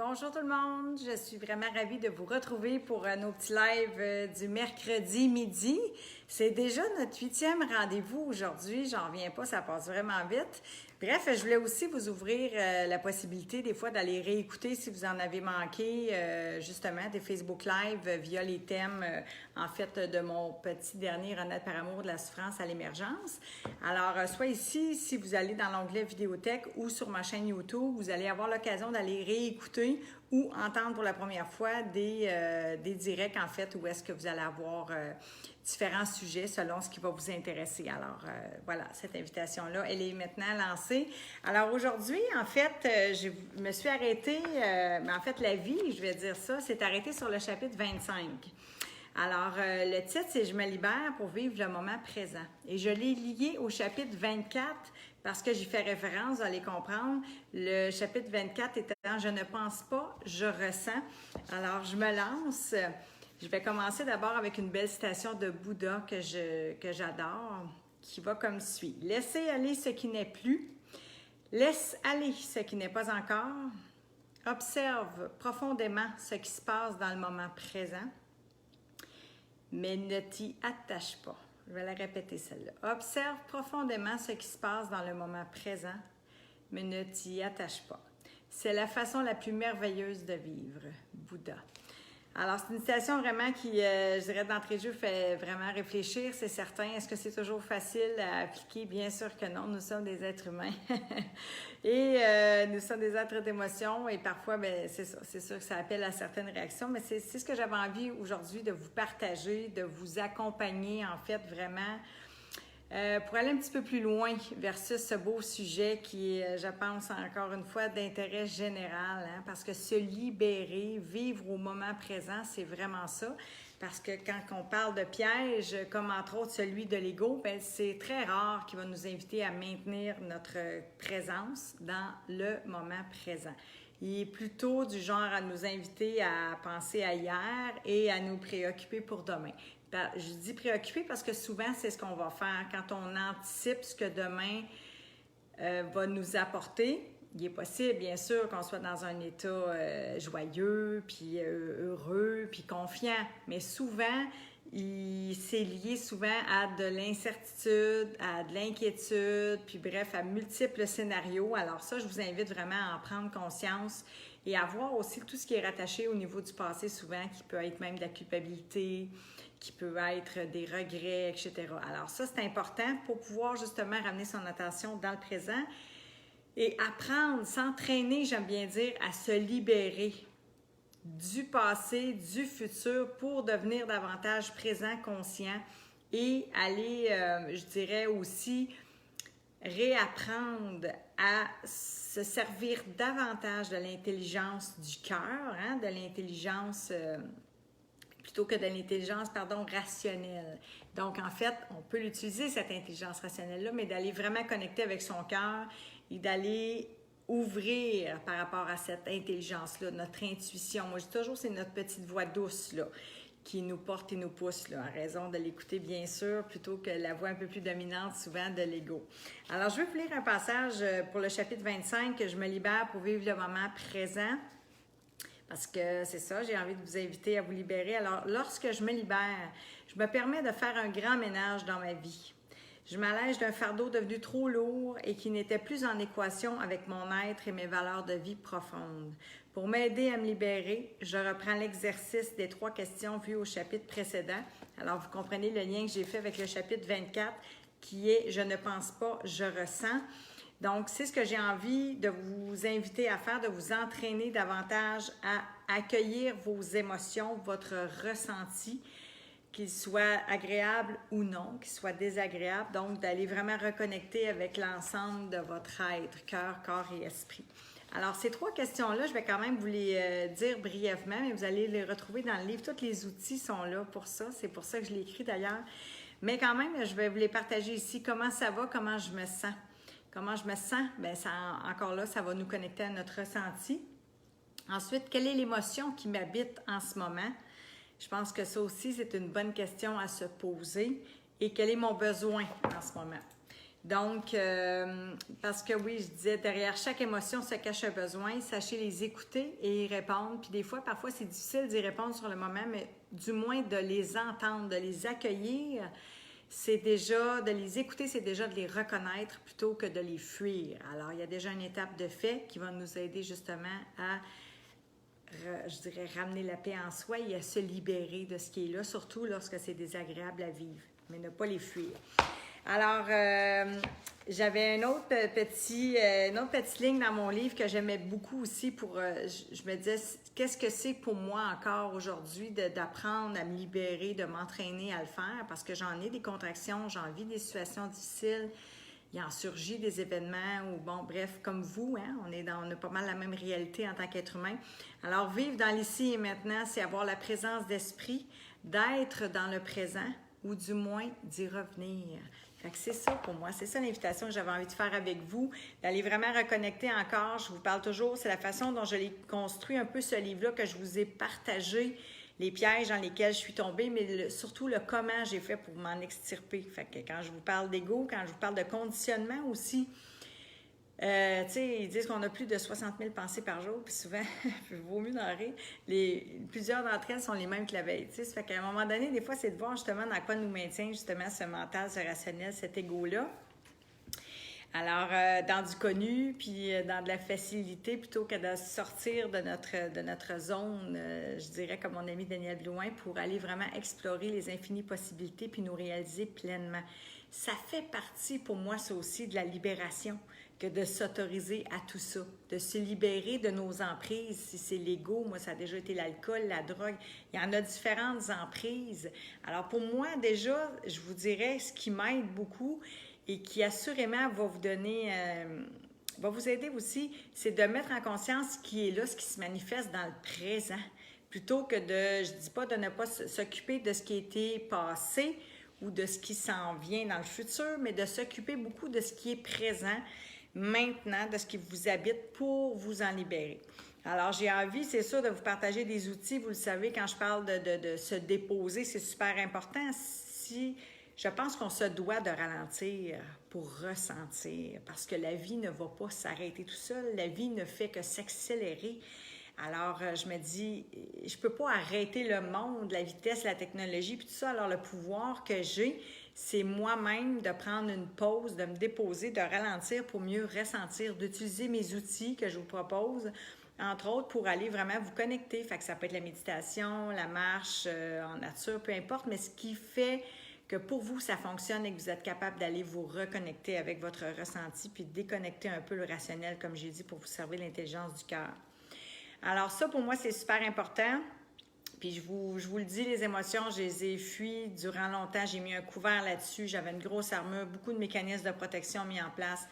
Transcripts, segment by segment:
Bonjour tout le monde, je suis vraiment ravie de vous retrouver pour nos petits lives du mercredi midi. C'est déjà notre 8e rendez-vous aujourd'hui, j'en reviens pas, ça passe vraiment vite. Bref, je voulais aussi vous ouvrir la possibilité des fois d'aller réécouter si vous en avez manqué justement des Facebook Live via les thèmes en fait de mon petit dernier Renate par amour de la souffrance à l'émergence. Alors, soit ici, si vous allez dans l'onglet Vidéothèque ou sur ma chaîne YouTube, vous allez avoir l'occasion d'aller réécouter ou entendre pour la première fois des directs en fait où est-ce que vous allez avoir différents sujets selon ce qui va vous intéresser. Alors, voilà, cette invitation-là, elle est maintenant lancée. Alors, aujourd'hui, en fait, je me suis arrêtée, mais en fait, la vie, je vais dire ça, s'est arrêtée sur le chapitre 25. Alors, le titre, c'est « Je me libère pour vivre le moment présent ». Et je l'ai lié au chapitre 24 parce que j'y fais référence, vous allez comprendre. Le chapitre 24 étant « Je ne pense pas, je ressens ». Alors, je me lance. Je vais commencer d'abord avec une belle citation de Bouddha que j'adore, qui va comme suit. « Laissez aller ce qui n'est plus, laisse aller ce qui n'est pas encore, observe profondément ce qui se passe dans le moment présent, mais ne t'y attache pas. » Je vais la répéter celle-là. « Observe profondément ce qui se passe dans le moment présent, mais ne t'y attache pas. C'est la façon la plus merveilleuse de vivre. » Bouddha. Alors, c'est une citation vraiment qui, je dirais, d'entrée de jeu, fait vraiment réfléchir, c'est certain. Est-ce que c'est toujours facile à appliquer? Bien sûr que non, nous sommes des êtres humains. Et nous sommes des êtres d'émotion et parfois, bien, c'est ça, c'est sûr que ça appelle à certaines réactions, mais c'est ce que j'avais envie aujourd'hui de vous partager, de vous accompagner, en fait, vraiment, pour aller un petit peu plus loin versus ce beau sujet qui est, je pense, encore une fois, d'intérêt général, hein, parce que se libérer, vivre au moment présent, c'est vraiment ça. Parce que quand on parle de pièges, comme entre autres celui de l'ego, bien, c'est très rare qu'il va nous inviter à maintenir notre présence dans le moment présent. Il est plutôt du genre à nous inviter à penser à hier et à nous préoccuper pour demain. Je dis préoccuper parce que souvent, c'est ce qu'on va faire quand on anticipe ce que demain va nous apporter. Il est possible, bien sûr, qu'on soit dans un état joyeux, puis heureux, puis confiant. Mais souvent, c'est lié souvent à de l'incertitude, à de l'inquiétude, puis bref, à multiples scénarios. Alors ça, je vous invite vraiment à en prendre conscience et à voir aussi tout ce qui est rattaché au niveau du passé souvent, qui peut être même de la culpabilité, qui peut être des regrets, etc. Alors ça, c'est important pour pouvoir justement ramener son attention dans le présent et apprendre, s'entraîner, j'aime bien dire, à se libérer du passé, du futur pour devenir davantage présent, conscient et aller, je dirais aussi, réapprendre à se servir davantage de l'intelligence du cœur, hein, de l'intelligence plutôt que de l'intelligence, rationnelle. Donc, en fait, on peut l'utiliser, cette intelligence rationnelle-là, mais d'aller vraiment connecter avec son cœur et d'aller ouvrir par rapport à cette intelligence-là, notre intuition. Moi, je dis toujours, c'est notre petite voix douce, là, qui nous porte et nous pousse, là, à raison de l'écouter, bien sûr, plutôt que la voix un peu plus dominante, souvent, de l'ego. Alors, je vais vous lire un passage pour le chapitre 25, que je me libère pour vivre le moment présent. Parce que c'est ça, j'ai envie de vous inviter à vous libérer. Alors, lorsque je me libère, je me permets de faire un grand ménage dans ma vie. Je m'allège d'un fardeau devenu trop lourd et qui n'était plus en équation avec mon être et mes valeurs de vie profondes. Pour m'aider à me libérer, je reprends l'exercice des 3 questions vues au chapitre précédent. Alors, vous comprenez le lien que j'ai fait avec le chapitre 24 qui est « Je ne pense pas, je ressens ». Donc, c'est ce que j'ai envie de vous inviter à faire, de vous entraîner davantage à accueillir vos émotions, votre ressenti, qu'il soit agréable ou non, qu'il soit désagréable. Donc, d'aller vraiment reconnecter avec l'ensemble de votre être, cœur, corps et esprit. Alors, ces 3 questions-là, je vais quand même vous les dire brièvement, mais vous allez les retrouver dans le livre. Tous les outils sont là pour ça. C'est pour ça que je l'ai écrit d'ailleurs. Mais quand même, je vais vous les partager ici. Comment ça va? Comment je me sens? Comment je me sens? Bien, encore là, ça va nous connecter à notre ressenti. Ensuite, quelle est l'émotion qui m'habite en ce moment? Je pense que ça aussi, c'est une bonne question à se poser. Et quel est mon besoin en ce moment? Donc, parce que oui, je disais, derrière chaque émotion se cache un besoin, sachez les écouter et y répondre. Puis des fois, parfois, c'est difficile d'y répondre sur le moment, mais du moins de les entendre, de les accueillir, c'est déjà, de les écouter, c'est déjà de les reconnaître plutôt que de les fuir. Alors, il y a déjà une étape de fait qui va nous aider justement à, je dirais, ramener la paix en soi et à se libérer de ce qui est là, surtout lorsque c'est désagréable à vivre, mais ne pas les fuir. Alors, j'avais une autre petite ligne dans mon livre que j'aimais beaucoup aussi pour, je me disais, qu'est-ce que c'est pour moi encore aujourd'hui d'apprendre à me libérer, de m'entraîner à le faire parce que j'en ai des contractions, j'en vis des situations difficiles, il en surgit des événements ou bon, bref, comme vous, hein, on a pas mal la même réalité en tant qu'être humain. Alors, vivre dans l'ici et maintenant, c'est avoir la présence d'esprit, d'être dans le présent ou du moins d'y revenir. Fait que c'est ça pour moi, c'est ça l'invitation que j'avais envie de faire avec vous, d'aller vraiment reconnecter encore. Je vous parle toujours, c'est la façon dont je l'ai construit un peu ce livre-là que je vous ai partagé, les pièges dans lesquels je suis tombée, mais surtout le comment j'ai fait pour m'en extirper. Fait que quand je vous parle d'ego, quand je vous parle de conditionnement aussi, tu sais, ils disent qu'on a plus de 60 000 pensées par jour, puis souvent, il vaut mieux d'en rire. Plusieurs d'entre elles sont les mêmes que la veille. Tu sais, ça fait qu'à un moment donné, des fois, c'est de voir justement dans quoi nous maintient justement ce mental, ce rationnel, cet ego-là. Alors, dans du connu, puis dans de la facilité, plutôt que de sortir de notre zone, je dirais, comme mon ami Daniel Blouin, pour aller vraiment explorer les infinies possibilités, puis nous réaliser pleinement. Ça fait partie, pour moi, ça aussi, de la libération, que de s'autoriser à tout ça, de se libérer de nos emprises. Si c'est l'ego, moi, ça a déjà été l'alcool, la drogue. Il y en a différentes emprises. Alors, pour moi, déjà, je vous dirais, ce qui m'aide beaucoup et qui assurément va vous donner, va vous aider aussi, c'est de mettre en conscience ce qui est là, ce qui se manifeste dans le présent, plutôt que je dis pas de ne pas s'occuper de ce qui a été passé ou de ce qui s'en vient dans le futur, mais de s'occuper beaucoup de ce qui est présent, maintenant, de ce qui vous habite pour vous en libérer. Alors, j'ai envie, c'est sûr, de vous partager des outils. Vous le savez, quand je parle de se déposer, c'est super important. Je pense qu'on se doit de ralentir pour ressentir, parce que la vie ne va pas s'arrêter tout seul. La vie ne fait que s'accélérer. Alors, je me dis, je ne peux pas arrêter le monde, la vitesse, la technologie, puis tout ça. Alors, le pouvoir que j'ai, c'est moi-même de prendre une pause, de me déposer, de ralentir pour mieux ressentir, d'utiliser mes outils que je vous propose, entre autres, pour aller vraiment vous connecter. Fait que ça peut être la méditation, la marche en nature, peu importe, mais ce qui fait que pour vous, ça fonctionne et que vous êtes capable d'aller vous reconnecter avec votre ressenti puis déconnecter un peu le rationnel, comme j'ai dit, pour vous servir l'intelligence du cœur. Alors ça, pour moi, c'est super important. Puis je vous le dis, les émotions, je les ai fuies durant longtemps. J'ai mis un couvert là-dessus. J'avais une grosse armure, beaucoup de mécanismes de protection mis en place.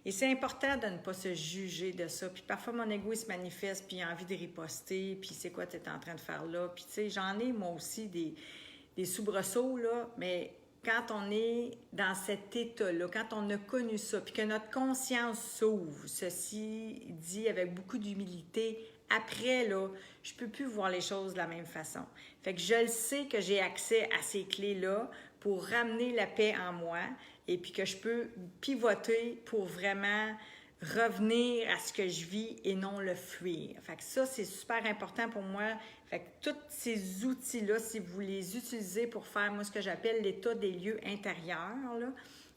Et c'est important de ne pas se juger de ça. Puis parfois, mon ego, il se manifeste, puis il a envie de riposter, puis c'est quoi tu es en train de faire là? Puis tu sais, j'en ai, moi aussi, des soubresauts, là, mais quand on est dans cet état-là, quand on a connu ça, puis que notre conscience s'ouvre, ceci dit avec beaucoup d'humilité, après, là, je ne peux plus voir les choses de la même façon. Fait que je le sais que j'ai accès à ces clés-là pour ramener la paix en moi et puis que je peux pivoter pour vraiment revenir à ce que je vis et non le fuir. Fait que ça, c'est super important pour moi. Fait que tous ces outils-là, si vous les utilisez pour faire, moi, ce que j'appelle l'état des lieux intérieurs, là,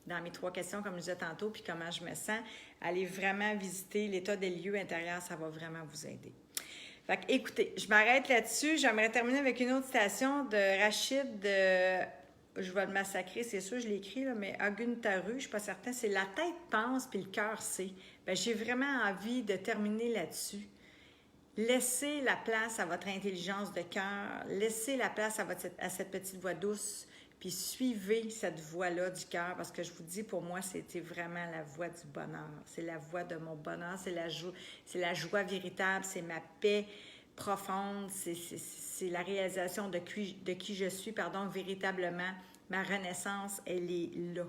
dans mes 3 questions, comme je disais tantôt, puis comment je me sens, allez vraiment visiter l'état des lieux intérieurs, ça va vraiment vous aider. Fait que, écoutez, je m'arrête là-dessus. J'aimerais terminer avec une autre citation de Rachid, je vais le massacrer, c'est sûr, je l'ai écrit, là, mais Aguntaru, je ne suis pas certaine, c'est la tête pense puis le cœur sait. Bien, j'ai vraiment envie de terminer là-dessus. Laissez la place à votre intelligence de cœur, laissez la place à cette petite voix douce, puis suivez cette voix-là du cœur, parce que je vous dis, pour moi, c'était vraiment la voix du bonheur. C'est la voix de mon bonheur, c'est la joie véritable, c'est ma paix profonde, c'est la réalisation de qui je suis, véritablement. Ma renaissance, elle est là.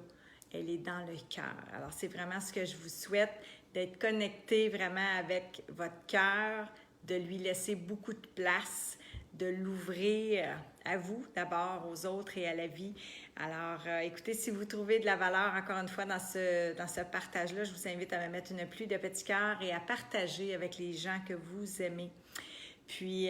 Elle est dans le cœur. Alors, c'est vraiment ce que je vous souhaite, d'être connecté vraiment avec votre cœur, de lui laisser beaucoup de place, de l'ouvrir à vous d'abord, aux autres et à la vie. Alors, écoutez, si vous trouvez de la valeur, encore une fois, dans ce partage-là, je vous invite à me mettre une pluie de petits cœurs et à partager avec les gens que vous aimez. Puis,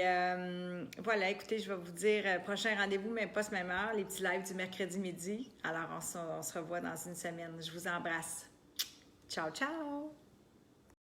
voilà, écoutez, je vais vous dire, prochain rendez-vous, même pas ce même heure, les petits lives du mercredi midi. Alors, on se revoit dans une semaine. Je vous embrasse. Ciao, ciao!